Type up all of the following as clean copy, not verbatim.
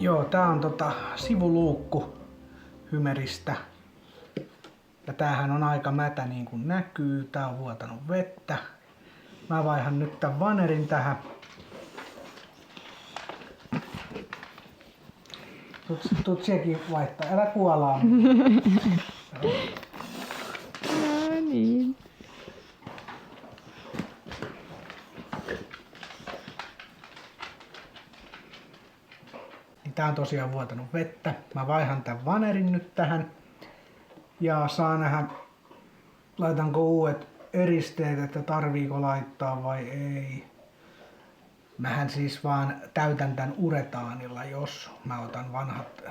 Joo, tää on sivuluukku Hymeristä. Ja tämähän on aika mätä niin kuin näkyy. Tää on vuotanut vettä. Mä vaihan nyt tän vanerin tähän. Tuut sekin vaihtaa. Älä kuolaa. No niin. Tää on tosiaan vuotanut vettä. Mä vaihan tän vanerin nyt tähän. Ja saa nähdä, laitanko uudet eristeet, että tarviiko laittaa vai ei. Mähän siis vaan täytän tän uretaanilla, jos mä otan vanhat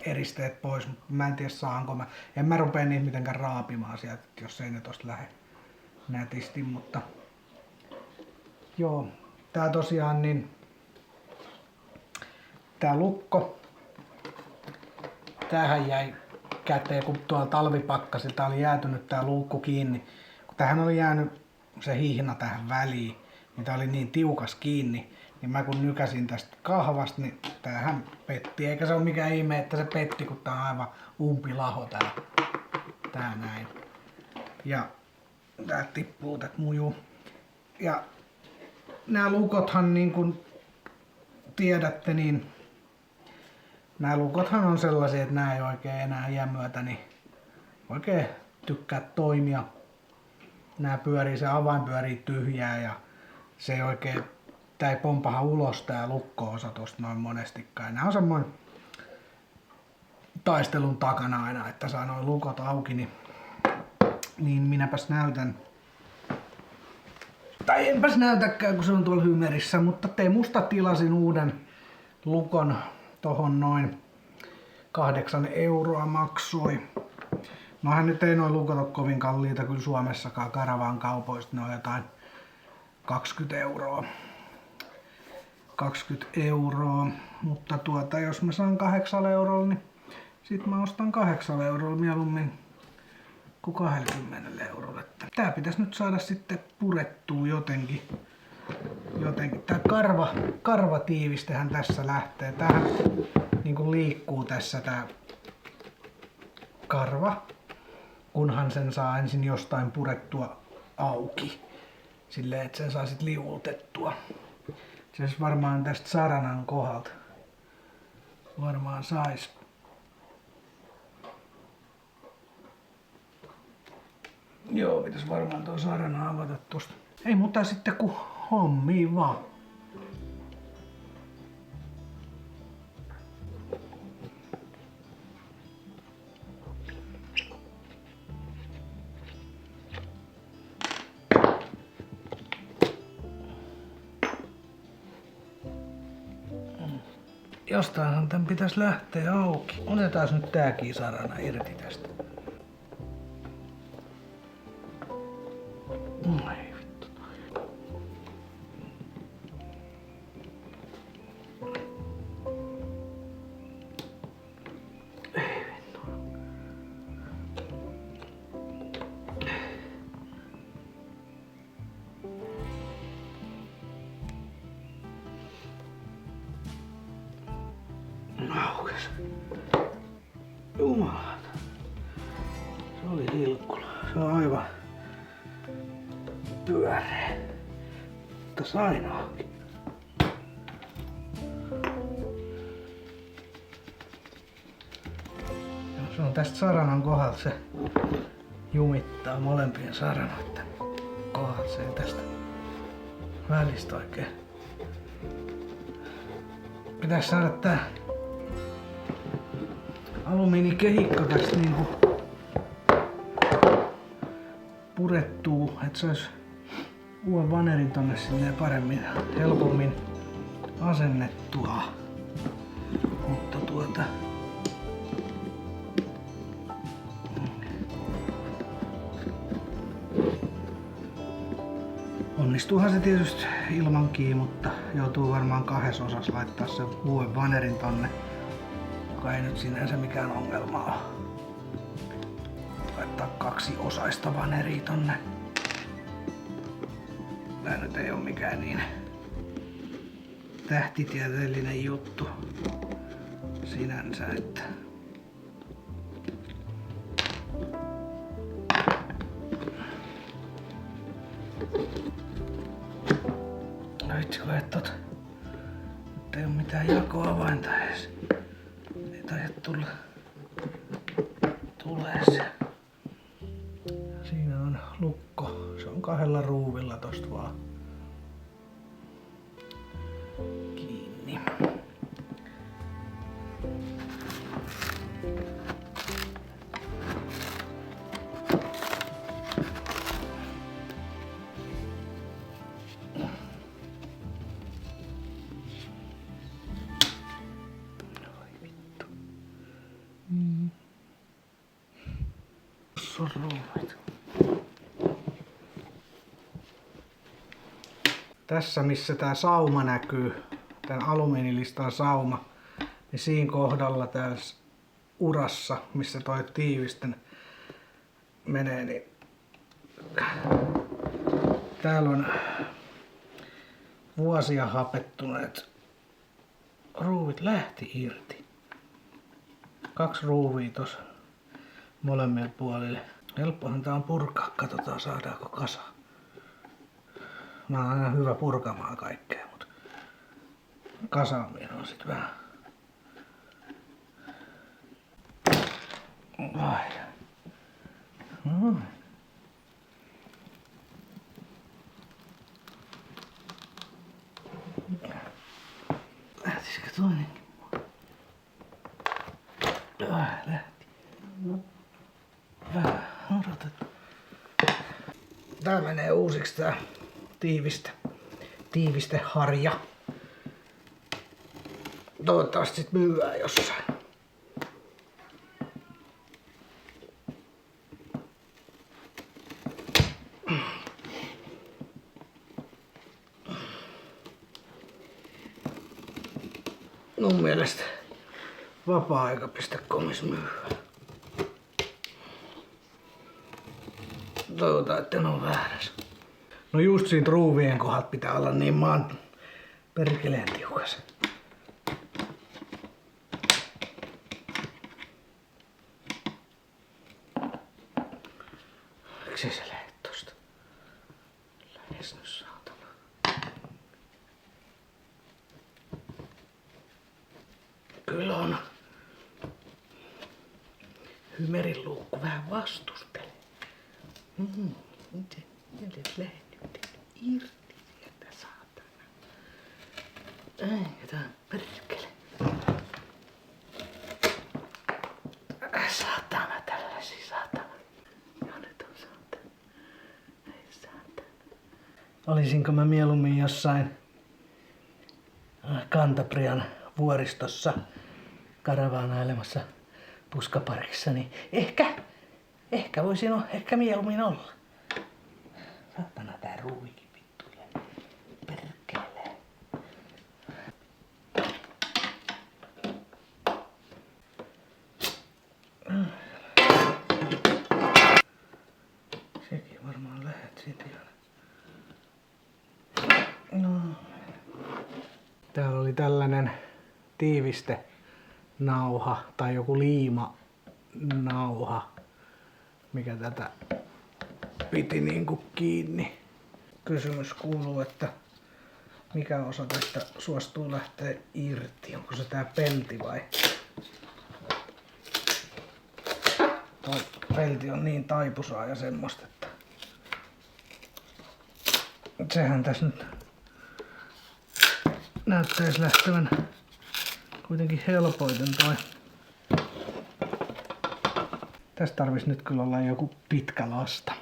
eristeet pois. Mä en tiedä saanko mä. En mä rupea niitä mitenkään raapimaan sieltä, jos ei ne tosta lähde nätisti, mutta joo. Tää tosiaan niin tää lukko. Tämähän jäi käteen, kun tuolla talvipakkasilta oli jäätynyt tää luukku kiinni. Kun tähän oli jäänyt se hihna tähän väliin, niin tää oli niin tiukas kiinni, niin mä kun nykäsin tästä kahvasta, niin tämähän petti. Eikä se ole mikään ihme, että se petti, kun tää on aivan umpilaho tää näin. Ja tää tippuu tät mujuu. Ja nämä lukothan, niin kuin tiedätte, niin nämä lukothan on sellaisia, että nämä ei oikein enää iän myötä niin oikein tykkää toimia. Nämä pyörii, se avain pyörii tyhjää ja se ei oikein, tää ei pompaha ulos tää lukko-osa tosta noin monestikaan. Nämä on semmoinen taistelun takana aina, että saa noin lukot auki, niin minäpäs näytän. Tai enpäs näytäkään, kun se on tuolla Hymerissä, mutta Temusta tilasin uuden lukon. Tohon noin 8 € maksoi. Nohan nyt ei noin lukot ole kovin kalliita kyllä Suomessakaan. Karavan kaupoista ne on jotain 20 €. 20 €, mutta jos mä saan 8 € niin sit mä ostan 8 € mieluummin kuin 20 €. Tää pitäisi nyt saada sitten purettua jotenkin. Tää karvatiivistehän tässä lähtee. Tämähän niinku liikkuu tässä tää karva, kunhan sen saa ensin jostain purettua auki. Silleen, että sen saa sit liuutettua. Se olisi varmaan tästä saranan kohdalta. Varmaan sais. Joo, pitäisi varmaan tuo sarana avata tosta. Ei mutta sitten kun hommiin vaan. Jostainhan tän pitäisi lähteä auki. Otetaan nyt tääkin sarana irti tästä. Ai vittu. Ei vittu. Aukes. Jumalata. Se oli ilkkula. Se on aivan pyöreä. Mutta sain auki. Se on tästä saranan kohdalta, se jumittaa molempien saranoiden kohdalta. Se ei tästä välistä oikein. Pitäis saada tää alumiinikehikko tästä niinku purettuu, että se olisi uuden vanerin tonne silleen paremmin, helpommin asennettua. Mutta onnistuuhan se tietysti ilmankin, mutta joutuu varmaan 2 osassa laittaa sen uuden vanerin tonne, joka ei nyt sinänsä mikään ongelma ole. Laittaa 2-osaista vaneria tonne. Tää nyt ei oo mikään niin tähtitieteellinen juttu. sinänsä, että no itse kun et nyt ei oo mitään jakoavainta edes. Ei taida tulla tulee se. Siinä on lukko. Se on 2 ruuvilla tosta vaan kiinni. On ruuvit. Tässä missä tää sauma näkyy, tän alumiinilistan sauma, niin siinä kohdalla tässä urassa, missä toi tiivisten menee, niin täällä on vuosia hapettuneet ruuvit lähti irti. 2 ruuvia tossa molemmille puolille. Helppohan tää on purkaa, katsotaan saadaanko kasa. Mä oon aina hyvä purkamaan kaikkea, mutta kasaaminen on sit vähän. Ai. No. Lähtisikö toinenkin? Lähti. Vähän odotetaan. Tää menee uusiksi tää tiivisteharja. Toivottavasti sit myyään jossain. Mun mielestä vapaa-aika.comissa myyään. Toivotaan, että en oo väärässä. No just siitä ruuvien kohdalta pitää olla niin maan perkeleen tiukas. Miksi se lähde tosta? Lähes nyt saatana. Kyllä on. Hymerin luukku vähän vastustelee. Miten lähdet irti sieltä, saatana. Eikä tää perkele. Saatana tällaisia, saatana. Ja nyt on saatana. Ei saatana. Olisinko mä mieluummin jossain Kantabrian vuoristossa karavaanailemassa puskaparissa, niin ehkä voisin ehkä mieluummin olla. Saatana tää ruuvikin vittuille. Perkele. Sekin varmaan lähet siitä ihan. No. Täällä oli tällainen tiivistenauha tai joku liimanauha, mikä tätä piti niinku kiinni. Kysymys kuuluu, että mikä osa tästä suostuu lähteä irti? Onko se tää pelti vai? Toi pelti on niin taipusaa ja semmoista, että sehän tässä nyt näyttäisi lähtevän kuitenkin helpoiten toi. Tässä tarvitsisi nyt kyllä olla joku pitkä lasta.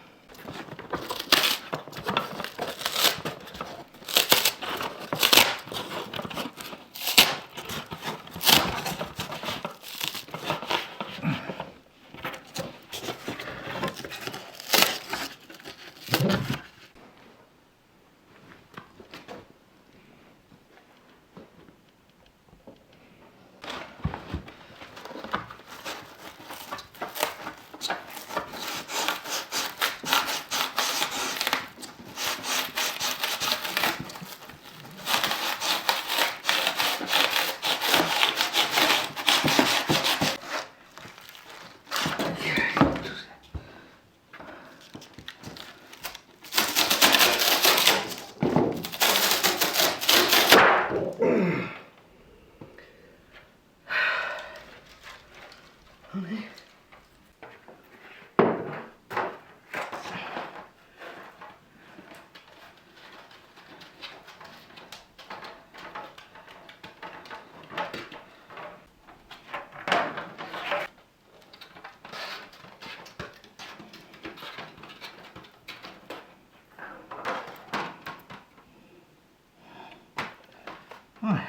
Ai.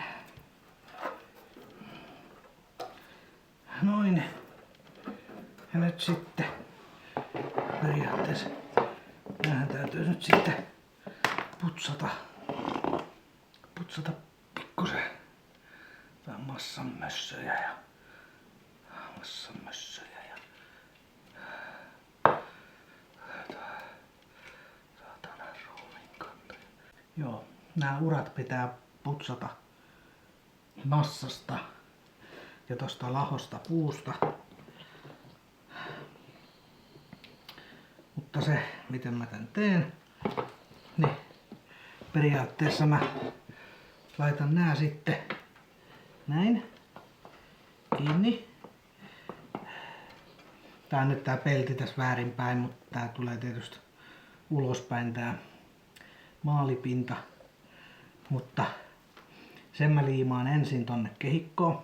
Noin. Ja nyt sitten periaatteessa näähän täytyy nyt sitten putsata pikkusen tää massanmössöjä ja saatana ruumiin kantoja. Joo, nää urat pitää putsata massasta ja tosta lahosta puusta. Mutta se, miten mä tän teen, niin periaatteessa mä laitan nää sitten näin kiinni. Tää on nyt tää pelti tässä väärinpäin, mutta tää tulee tietysti ulospäin tää maalipinta. Mutta sen mä liimaan ensin tonne kehikkoon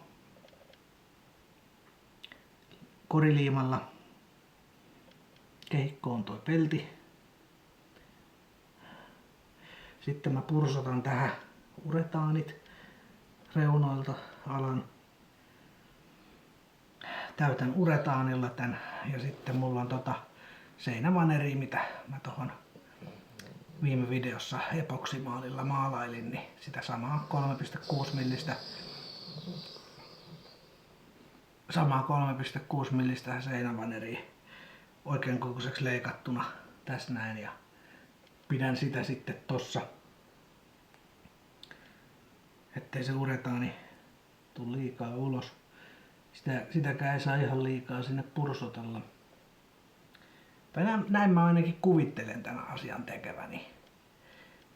koriliimalla. Kehikkoon toi pelti. Sitten mä pursotan tähän uretaanit reunoilta alan. Täytän uretaanilla tän ja sitten mulla on seinävaneri, mitä mä tohon viime videossa epoksimaalilla maalailin, niin sitä samaa 3,6 millistä seinävaneria oikein kokoiseksi leikattuna tässä näin ja pidän sitä sitten tossa, ettei se uretaani tuu liikaa ulos. Sitäkään ei saa ihan liikaa sinne pursotella. Tai näin mä ainakin kuvittelen tämän asian tekeväni.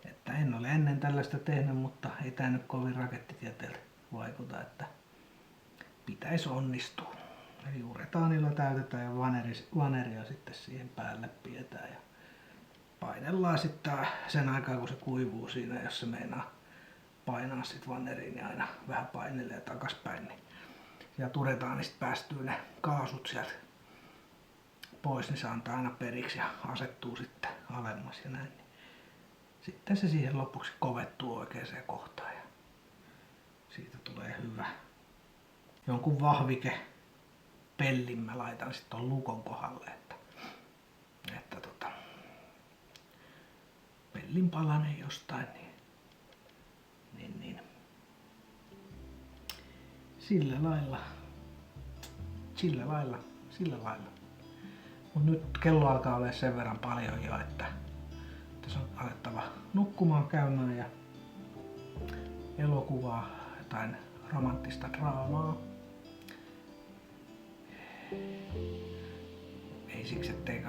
Että en ole ennen tällaista tehnyt, mutta ei tää nyt kovin rakettitieteeltä vaikuta, että pitäisi onnistua. Eli uretaanilla täytetään ja vaneria sitten siihen päälle pidetään ja painellaan sitten sen aikaa kun se kuivuu siinä, jos se meinaa painaa sit vaneriin ja aina vähän painelee takaspäin. Niin ja uretaanista päästyy ne kaasut sieltä pois, niin se antaa aina periksi ja asettuu sitten alemmas ja näin. Sitten se siihen lopuksi kovettuu oikeaan kohtaan ja siitä tulee hyvä. Jonkun vahvike pellin mä laitan sitten ton lukon kohdalle, että pellin palanen jostain, niin sillä lailla. Mut nyt kello alkaa olla sen verran paljon jo, että tässä on alettava nukkumaan käymään ja elokuvaa, jotain romanttista draamaa. Ei siksi, etteikö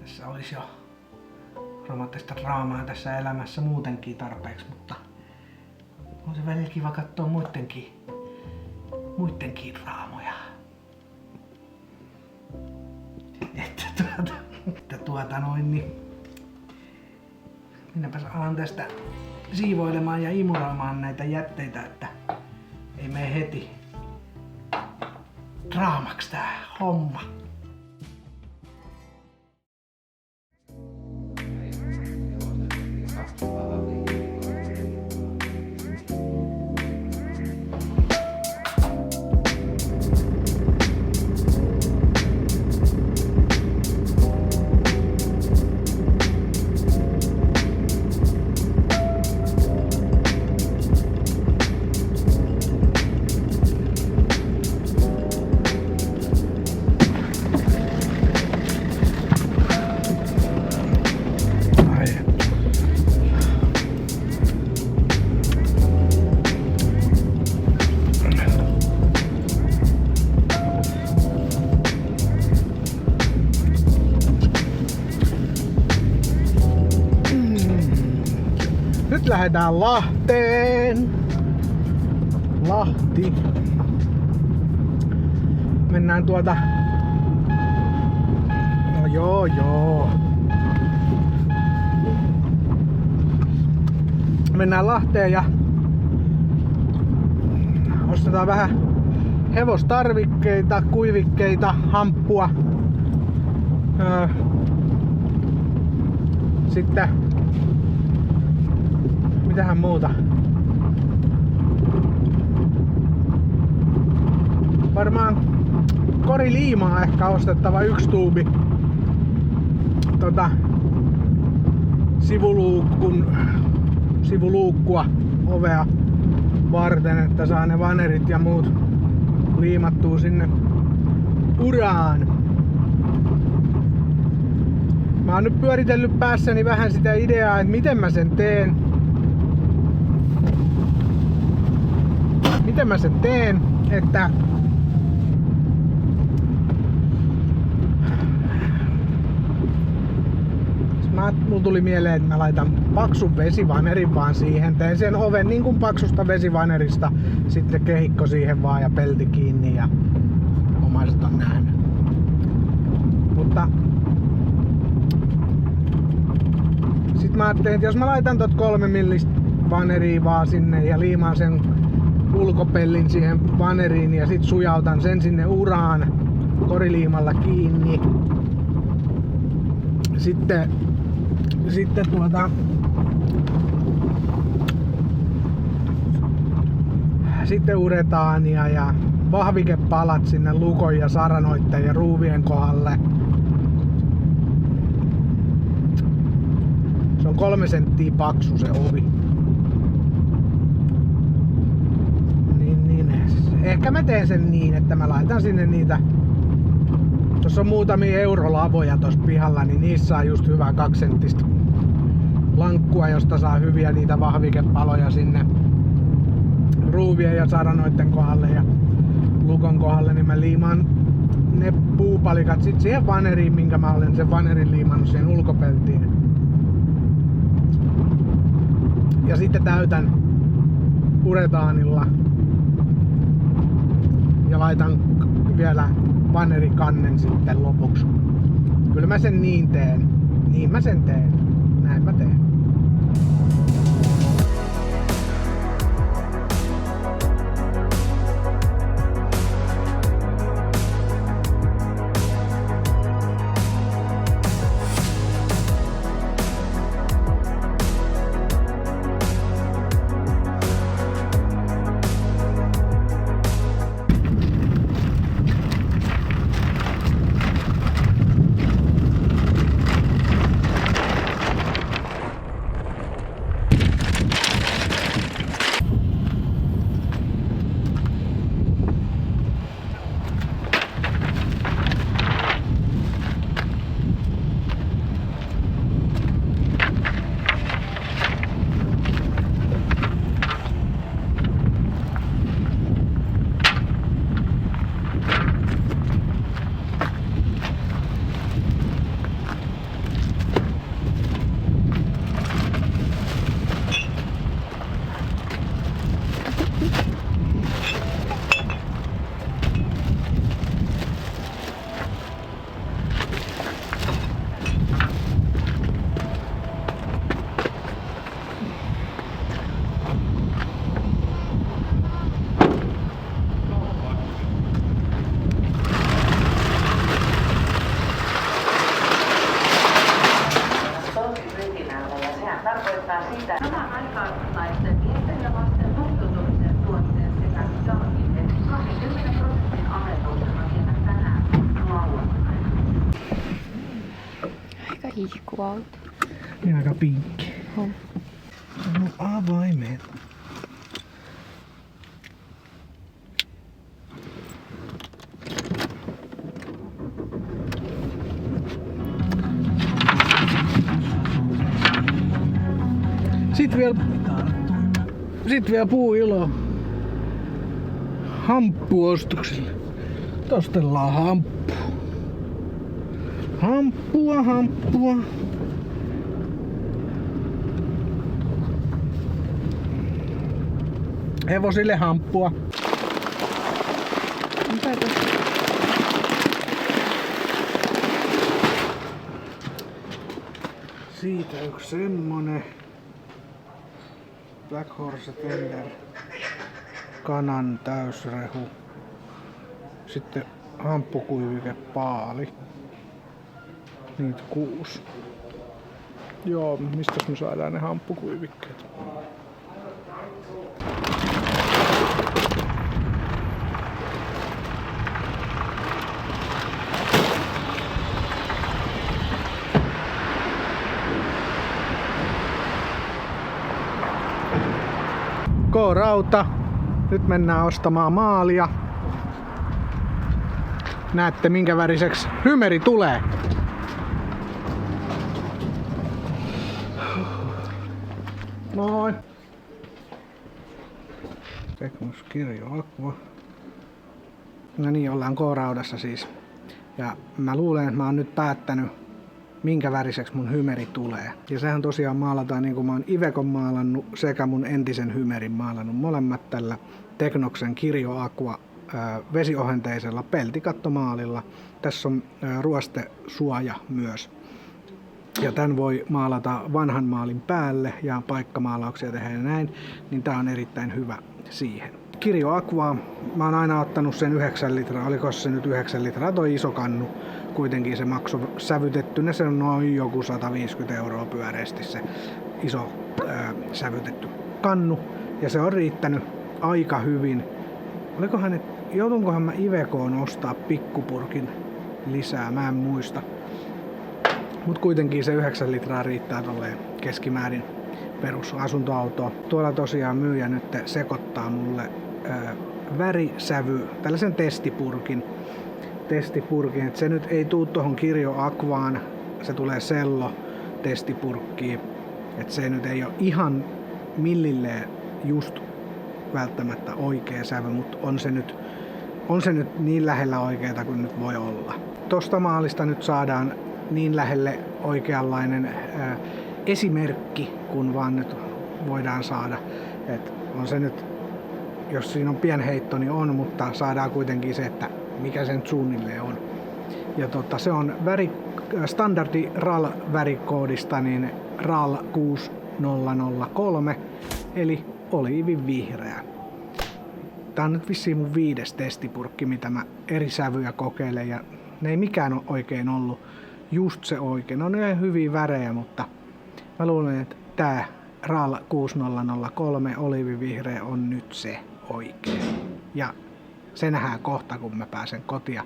tässä olisi jo romanttista draamaa tässä elämässä muutenkin tarpeeksi, mutta on se välillä kiva katsoa muittenkin draamoja. Niin minäpäs alan tästä siivoilemaan ja imuroimaan näitä jätteitä, että ei mene heti draamaksi tää homma. Nyt lähdetään Lahteen. Lahti. Mennään No joo. Mennään Lahteen ja ostetaan vähän hevostarvikkeita, kuivikkeita, hamppua. Sitten mitähän muuta? varmaan koriliimaa ehkä ostettava 1 tuubi sivuluukkua ovea varten, että saa ne vanerit ja muut liimattua sinne uraan. Mä oon nyt pyöritellyt päässäni vähän sitä ideaa, että miten mä sen teen. Että mulla tuli mieleen, että mä laitan paksun vesivanerin vaan siihen. Teen sen oven niin kuin paksusta vesivanerista. Sitten kehikko siihen vaan ja pelti kiinni ja omaiset on nähnyt. Mutta sit mä ajattelin, että jos mä laitan tot 3 millistä vaneria vaan sinne ja liimaan sen ulkopellin siihen vaneriin ja sit sujautan sen sinne uraan koriliimalla kiinni. Sitten uretaania ja vahvikepalat sinne lukon ja saranoitten ja ruuvien kohdalle. Se on 3 senttiä paksu se ovi. Niin, ehkä mä teen sen niin, että mä laitan sinne niitä. Tuossa on muutamia eurolavoja tuossa pihalla, niin niissä saa just hyvää 2 senttistä lankkua, josta saa hyviä niitä vahvikepaloja sinne ruuvien ja saranoitten kohdalle ja lukon kohdalle, niin mä liimaan ne puupalikat sit siihen vaneriin, minkä mä olen sen vanerin liimannut siihen ulkopeltiin. Ja sitten täytän uretaanilla ja laitan vielä vanerikannen sitten lopuksi. Kyllä mä sen niin teen. Niin mä sen teen. Näin mä teen. Ihkuauto. Niin aika pinkki. On. No avaimet. Sitten vielä puuilo hamppuostoksille. Tostellaan hamppua. Hamppua. Hevosille hamppua. Siitä yksi semmonen Black Horse Tender kanan täysrehu. Sitten hamppukuivikepaali. Niitä 6. Joo, mistä me saadaan ne hamppukuivikkeet? K-rauta. Nyt mennään ostamaan maalia. Näette minkä väriseksi hymeri tulee. Moi! Teknos Kirjo Aqua. No niin, ollaan K-raudassa siis. Ja mä luulen, että mä oon nyt päättänyt minkä väriseksi mun hymeri tulee. Ja sehän tosiaan maalataan niin kuin mä oon Ivekon maalannut sekä mun entisen hymerin maalannut. Molemmat tällä Teknoksen Kirjo Aqua vesiohenteisella peltikattomaalilla. Tässä on ruostesuoja myös. Ja tän voi maalata vanhan maalin päälle ja paikkamaalauksia tehdä ja näin, niin tää on erittäin hyvä siihen. Kirjo Aqua, mä oon aina ottanut sen 9 litraa, oliko se nyt 9 litraa, toi iso kannu. Kuitenkin se maksoi sävytettynä, se on noin joku 150 € pyöreästi se iso sävytetty kannu. Ja se on riittänyt aika hyvin. Joutunkohan mä Ivekoon ostaa pikkupurkin lisää, mä en muista. Mut kuitenkin se 9 litraa riittää tolleen keskimäärin perusasuntoautoon. Tuolla tosiaan myyjä nyt sekoittaa mulle värisävy, tällaisen testipurkin. Et se nyt ei tuu tohon Kirjo Aquaan, se tulee sello testipurkkiin. Et se nyt ei ole ihan millilleen just välttämättä oikea sävy, mutta on se nyt niin lähellä oikeeta kuin nyt voi olla. Tosta maalista nyt saadaan niin lähelle oikeanlainen esimerkki, kun vaan nyt voidaan saada. Et on se nyt, jos siinä on pienheitto, niin on, mutta saadaan kuitenkin se, että mikä sen suunnilleen on. Ja se on standardi RAL-värikoodista, niin RAL 6003, eli oliivin vihreä. Tää on nyt vissiin mun 5. testipurkki, mitä mä eri sävyjä kokeilen, ja ne ei mikään ole oikein ollut just se oikein. Ne on ihan hyviä värejä, mutta mä luulen, että tää RAL 6003 oliivivihreä on nyt se oikein. Ja se nähdään kohta, kun mä pääsen kotia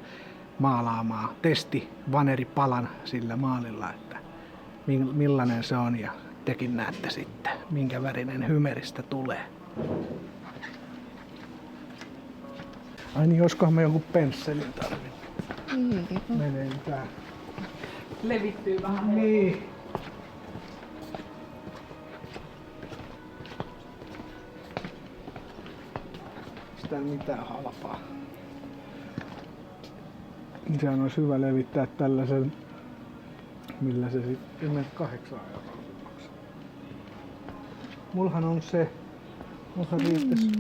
maalaamaan testivaneripalan sillä maalilla, että millainen se on, ja tekin näette sitten, minkä värinen hymeristä tulee. Ai niin, olisikohan mä jonkun pensselin tarvinnut? Menee tää. Levittyy vähän. Niin. Sitä mitään halpaa. Sehän olisi hyvä levittää tällaisen, millä se sitten 8 € maksaa. Mulhan on se, mulhan riittäisi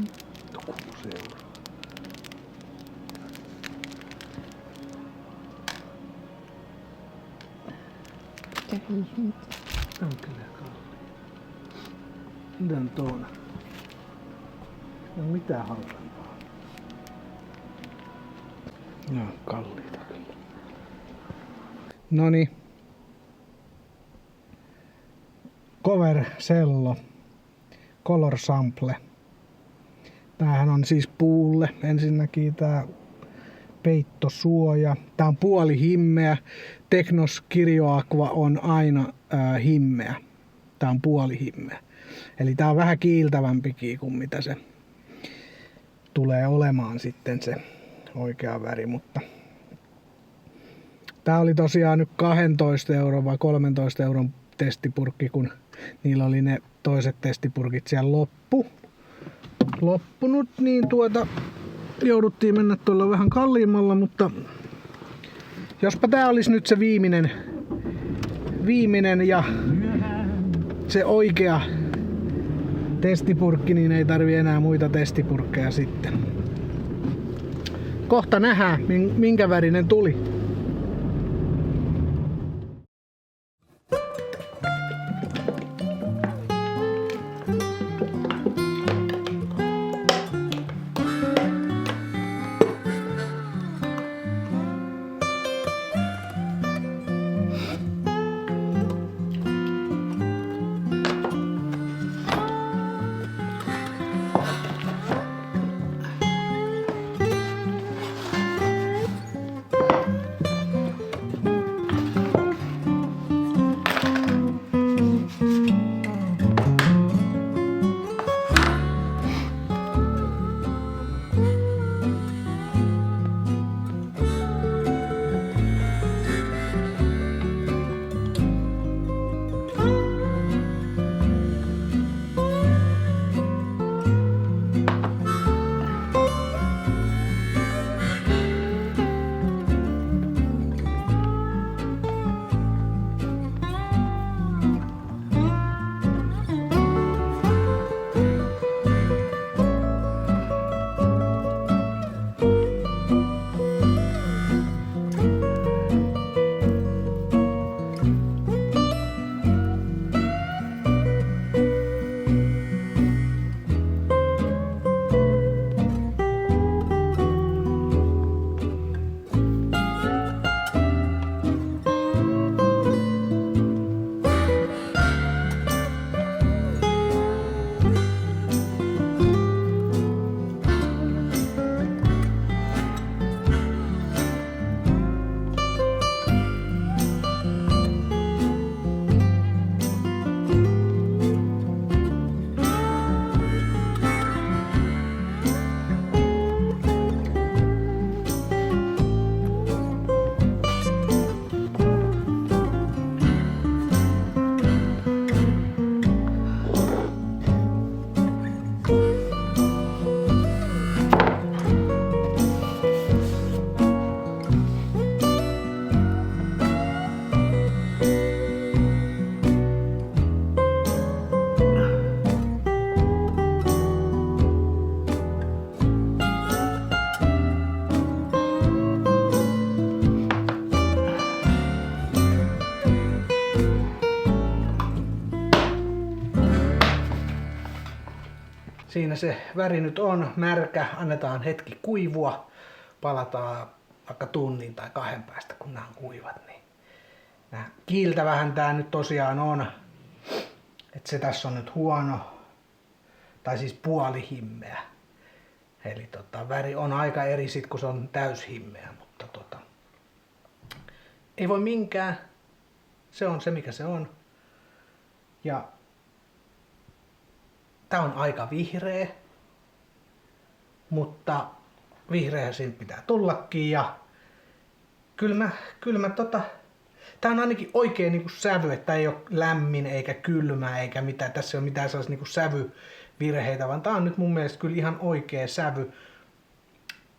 6 €. On kyllä kalli. Miten tuona? No mitään halvempaa. No kalliita kyllä. Noniin. Cover Cello Color Sample. Tämähän on siis puulle. Ensinnäkin tää peittosuoja. Tää on puoli himmeä. Teknos Kirjo Aqua on aina himmeä. Tää on puoli himmeä. Eli tää on vähän kiiltävämpikin kuin mitä se tulee olemaan sitten se oikea väri, mutta tää oli tosiaan nyt 12 € vai 13 € testipurkki, kun niillä oli ne toiset testipurkit siellä loppunut, niin jouduttiin mennä tuolla vähän kalliimmalla, mutta jospa tää olisi nyt se viimeinen ja se oikea testipurkki, niin ei tarvi enää muita testipurkkeja sitten. Kohta nähdään, minkä värinen tuli. siinä se väri nyt on märkä, annetaan hetki kuivua, palataan vaikka tunnin tai 2 päästä, kun nämä on kuivat. Niin kiiltävähän tää nyt tosiaan on, että se tässä on nyt huono, tai siis puolihimmeä. Eli väri on aika eri sit, kun se on täyshimmeä, mutta ei voi minkään. Se on se, mikä se on. Ja tää on aika vihreä, mutta vihreä siinä pitää tullakin. Ja kyllä mä tää on ainakin oikein niinku sävy, että ei ole lämmin eikä kylmä eikä mitään. Tässä ei ole mitään sellaisia niinku sävyvirheitä, vaan tää on nyt mun mielestä kyllä ihan oikea sävy.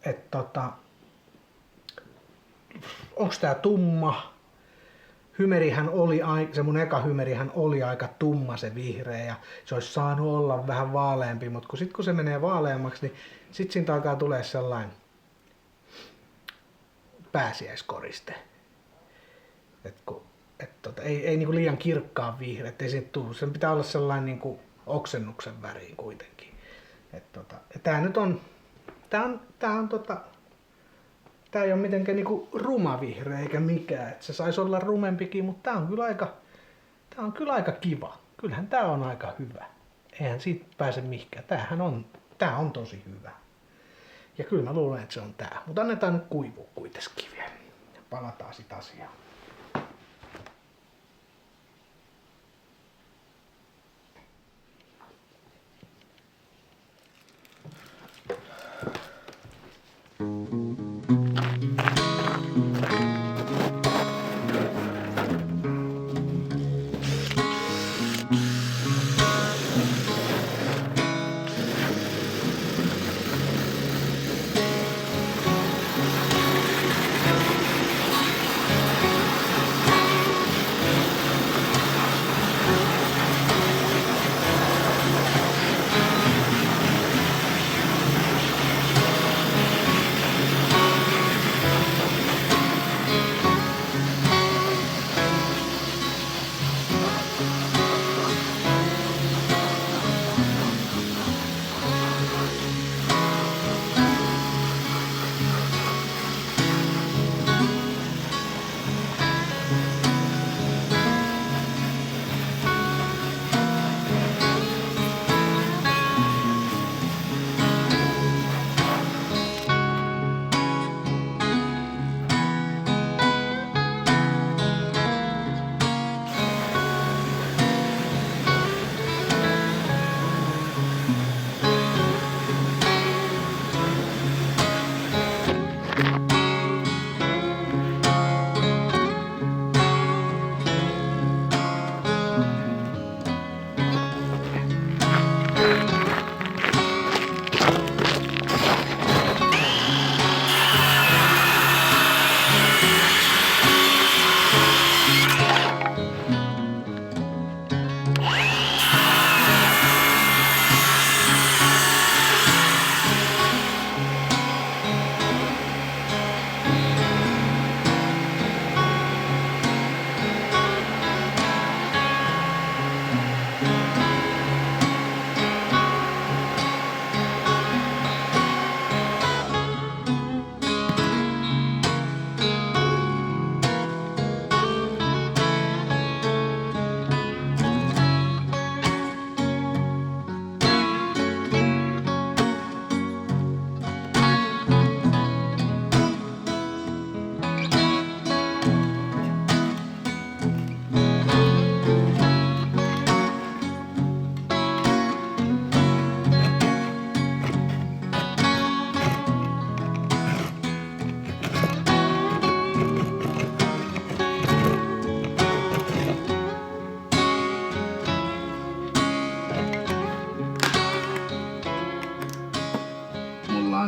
Että onks tää tumma? Hymerihän oli, se mun eka hymerihän oli aika tumma se vihreä ja se olisi saanut olla vähän vaaleampi, mutta kun se menee vaaleammaksi, niin sit siitä alkaa tulee sellainen pääsiäiskoriste. Ei niinku liian kirkkaan vihreä, ei siitä tule. Sen pitää olla sellainen niinku oksennuksen väriin kuitenkin. Tää nyt on, tää ei ole mitenkään niinku ruma vihreä eikä mikään. Et se saisi olla rumempikin, mutta tää on kyllä aika kiva. Kyllähän tää on aika hyvä. Eihän siitä pääse mihinkään. Tää on tosi hyvä. Ja kyllä mä luulen, että se on tää. Mutta annetaan nyt kuivua kuitenkin vielä. Ja palataan sit asiaan.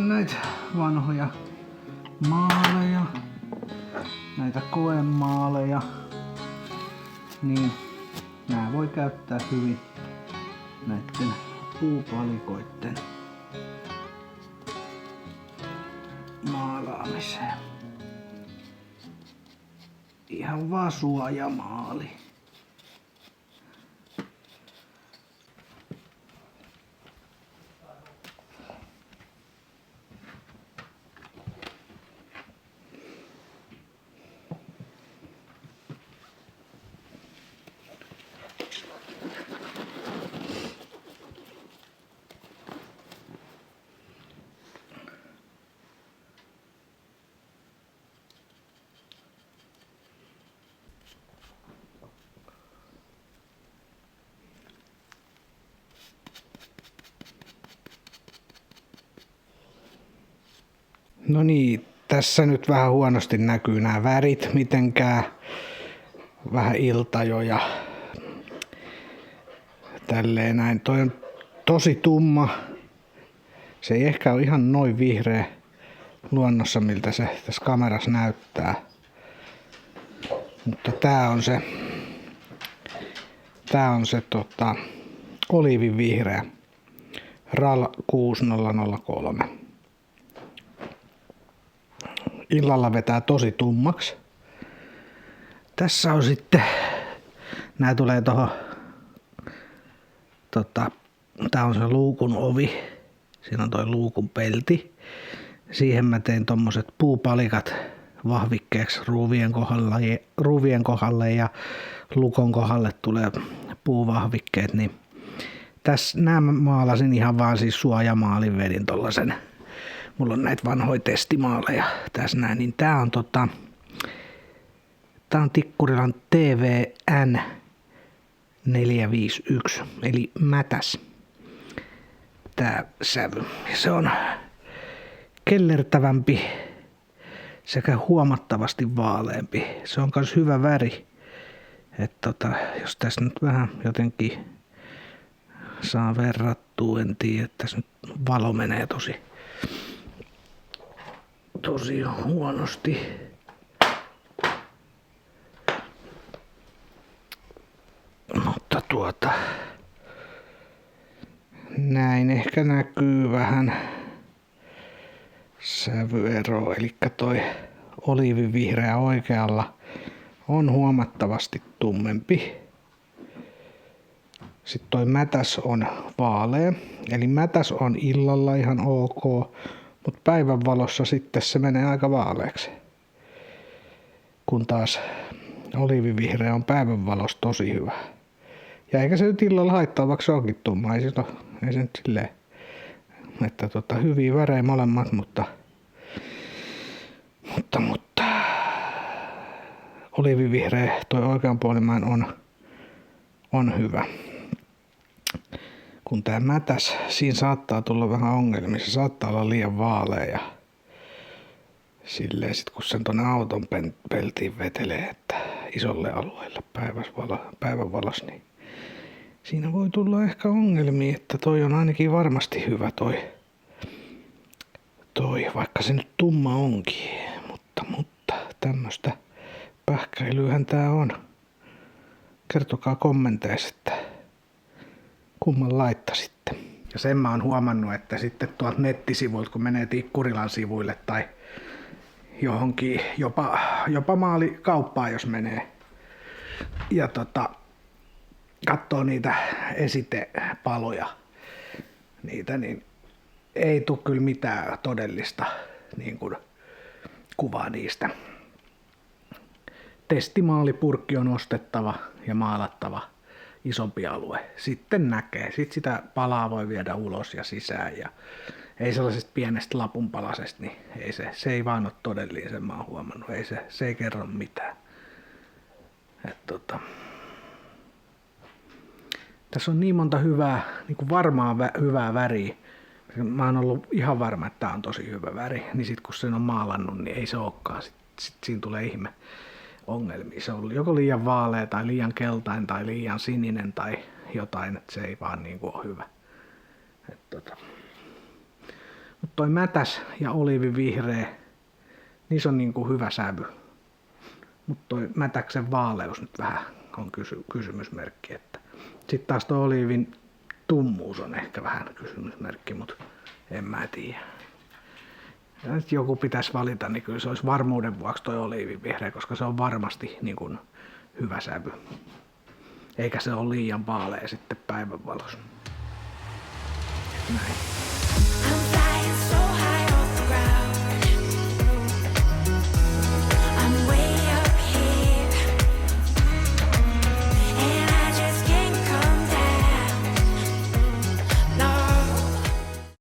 Näitä vanhoja maaleja, näitä koemaaleja, niin nämä voi käyttää hyvin näiden puupalikoiden maalaamiseen. Ihan vaan suojamaali. No niin, tässä nyt vähän huonosti näkyy nämä värit mitenkään. Vähän ilta jo ja tälleen näin. Toi on tosi tumma. Se ei ehkä ole ihan noin vihreä luonnossa, miltä se tässä kamerassa näyttää. Mutta tää on se oliivivihreä RAL 6003. Illalla vetää tosi tummaksi. Tässä on sitten, nää tulee tohon, tää on se luukun ovi. Siinä on toi luukun pelti. Siihen mä tein tommoset puupalikat vahvikkeeksi ruuvien kohdalle ja lukon kohdalle tulee puuvahvikkeet. Niin tässä nää mä maalasin ihan vaan siis suojamaalin, vedin tollasen. Mulla on näitä vanhoja testimaaleja tässä näin. Niin tää on Tikkurilan TVN 451 eli mätäs. Tää sävy. Se on kellertävämpi sekä huomattavasti vaaleampi. Se on kans hyvä väri. Jos tässä nyt vähän jotenkin saa verrattua, en tiedä, että tässä nyt valo menee tosi huonosti. Mutta näin ehkä näkyy vähän sävyero, eli toi oliivivihreä oikealla on huomattavasti tummempi. Sitten toi mätäs on vaalea, eli mätäs on illalla ihan ok, mutta päivänvalossa sitten se menee aika vaaleaksi. Kun taas oliivivihreä on päivänvalossa tosi hyvä. Ja eikä se nyt illalla haittaa, vaikka se onkin tumma. Ei se nyt silleen, että hyviä värejä molemmat, mutta oliivivihreä toi oikeanpuolimainen on hyvä. Kun tää mätäs, siinä saattaa tulla vähän ongelmia. Se saattaa olla liian vaalea ja silleen sit kun sen tonne auton peltiin vetelee, että isolle alueelle päivänvalossa, niin siinä voi tulla ehkä ongelmia, että toi on ainakin varmasti hyvä toi vaikka se nyt tumma onkin, mutta tämmöstä pähkäilyähän tää on. Kertokaa kommenteissa, että kumman laittasitte. Ja sen mä oon huomannut, että sitten tuolta nettisivuilta, kun menee Tikkurilan sivuille tai johonkin, jopa maalikauppaan jos menee, ja katsoo niitä esitepaloja, niin ei tule kyllä mitään todellista niin kuin kuvaa niistä. Testimaalipurkki on ostettava ja maalattava isompi alue. Sitten näkee. Sitten sitä palaa voi viedä ulos ja sisään. Ja ei sellaisesta pienestä lapunpalasesta, niin ei se ei vaan ole todellinen, sen mä oon huomannut. Ei se ei kerro mitään. Tässä on niin monta hyvää, niin kuin varmaa hyvää väriä. Mä oon ollut ihan varma, että tää on tosi hyvä väri. Niin sit kun sen on maalannut, niin ei se olekaan. Sit siinä tulee ihme ongelmia. Se on joko liian vaalea tai liian keltainen tai liian sininen tai jotain, että se ei vaan niin kuin ole hyvä. Mutta toi mätäs ja oliivivihreä, niissä on niin kuin hyvä sävy. Mutta toi mätäksen vaaleus nyt vähän on kysymysmerkki. Sitten taas toi oliivin tummuus on ehkä vähän kysymysmerkki, mutta en mä tiedä. Ja nyt joku pitäisi valita, niin kyllä se olisi varmuuden vuoksi toi oliivivihreä, koska se on varmasti niin kuin hyvä sävy. Eikä se ole liian vaalea sitten päivänvalossa. Näin.